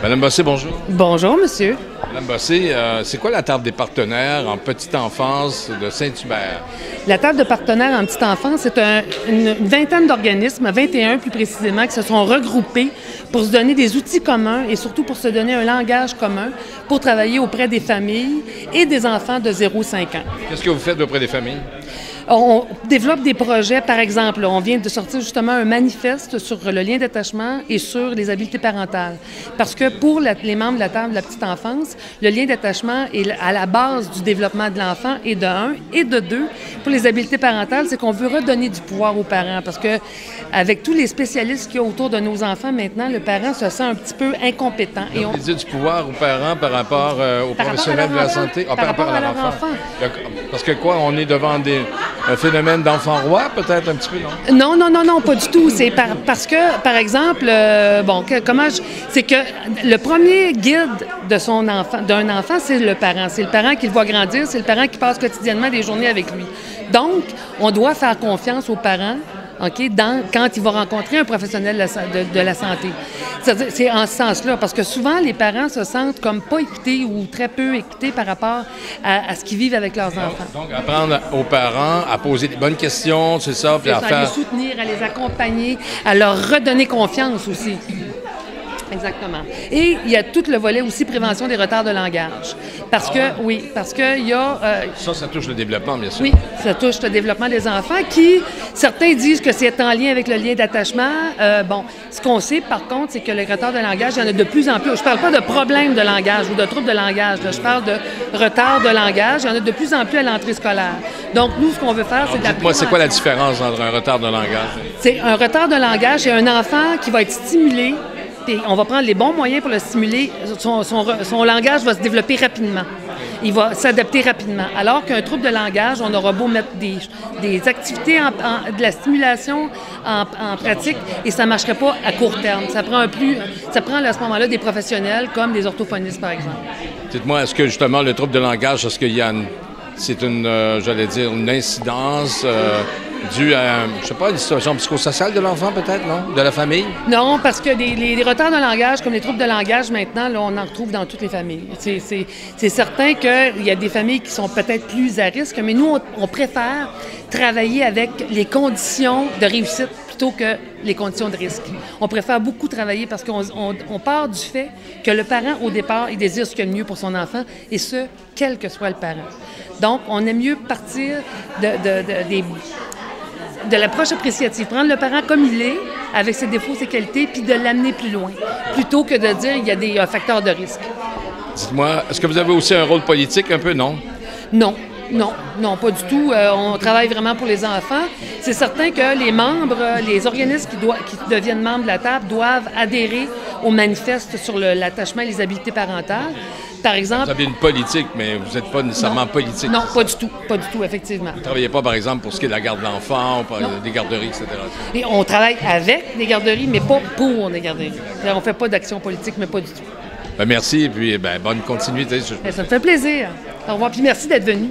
Madame Bossé, bonjour. Bonjour, monsieur. Madame Bossé, c'est quoi la table des partenaires en petite enfance de Saint-Hubert? La table de partenaires en petite enfance, c'est une vingtaine d'organismes, 21 plus précisément, qui se sont regroupés pour se donner des outils communs et surtout pour se donner un langage commun pour travailler auprès des familles et des enfants de 0-5 ans. Qu'est-ce que vous faites auprès des familles? On développe des projets, par exemple, on vient de sortir justement un manifeste sur le lien d'attachement et sur les habiletés parentales. Parce que pour les membres de la table de la petite enfance, le lien d'attachement est à la base du développement de l'enfant et de un. Et de deux, pour les habiletés parentales, c'est qu'on veut redonner du pouvoir aux parents. Parce que avec tous les spécialistes qu'il y a autour de nos enfants maintenant, le parent se sent un petit peu incompétent. Et on dit du pouvoir aux parents par rapport aux professionnels de la santé? Par rapport à leur enfant. Parce que quoi, on est devant un phénomène d'enfant roi, peut-être un petit peu, non? Non, pas du tout. C'est parce que, par exemple, c'est que le premier guide d'un enfant, c'est le parent. C'est le parent qui le voit grandir, c'est le parent qui passe quotidiennement des journées avec lui. Donc, on doit faire confiance aux parents. OK, quand il va rencontrer un professionnel de la santé. C'est en ce sens-là, parce que souvent, les parents se sentent comme pas écoutés ou très peu écoutés par rapport à ce qu'ils vivent avec leurs enfants. Donc, apprendre aux parents à poser des bonnes questions, c'est ça, puis à les soutenir, à les accompagner, à leur redonner confiance aussi. Exactement. Et il y a tout le volet aussi prévention des retards de langage. Parce que il y a... Ça touche le développement, bien sûr. Oui, ça touche le développement des enfants qui, certains disent que c'est en lien avec le lien d'attachement. Ce qu'on sait, par contre, c'est que les retards de langage, il y en a de plus en plus. Je parle pas de problèmes de langage ou de troubles de langage. Là. Je parle de retards de langage. Il y en a de plus en plus à l'entrée scolaire. Donc, nous, ce qu'on veut faire, c'est de la dites-moi, c'est quoi la différence entre un retard de langage? C'est un retard de langage, c'est un enfant qui va être stimulé. Et on va prendre les bons moyens pour le stimuler. Son langage va se développer rapidement. Il va s'adapter rapidement. Alors qu'un trouble de langage, on aura beau mettre des activités, de la stimulation en pratique, et ça ne marcherait pas à court terme. Ça prend à ce moment-là des professionnels comme des orthophonistes, par exemple. Dites-moi, est-ce que justement le trouble de langage, est-ce qu'il y a une incidence due à, je sais pas, une situation psychosociale de l'enfant peut-être, non? De la famille? Non, parce que les retards de langage, comme les troubles de langage, maintenant, là, on en retrouve dans toutes les familles. C'est certain qu'il y a des familles qui sont peut-être plus à risque, mais nous, on préfère travailler avec les conditions de réussite plutôt que les conditions de risque. On préfère beaucoup travailler parce qu'on part du fait que le parent, au départ, il désire ce qu'il y a de mieux pour son enfant, et ce, quel que soit le parent. Donc, on aime mieux partir de l'approche appréciative, prendre le parent comme il est, avec ses défauts, ses qualités, puis de l'amener plus loin, plutôt que de dire qu'il y a des facteurs de risque. Dites-moi, est-ce que vous avez aussi un rôle politique un peu, non? Non, pas du tout. On travaille vraiment pour les enfants. C'est certain que les membres, les organismes qui deviennent membres de la table doivent adhérer au manifeste sur l'attachement et les habiletés parentales. Par exemple... Vous avez une politique, mais vous n'êtes pas nécessairement politique. Non, pas du tout, effectivement. Vous ne travaillez pas, par exemple, pour ce qui est de la garde d'enfants, des garderies, etc. Et on travaille avec des garderies, mais pas pour des garderies. On ne fait pas d'action politique, mais pas du tout. Merci, et puis bonne continuité. Ça me fait plaisir. Au revoir, puis merci d'être venu.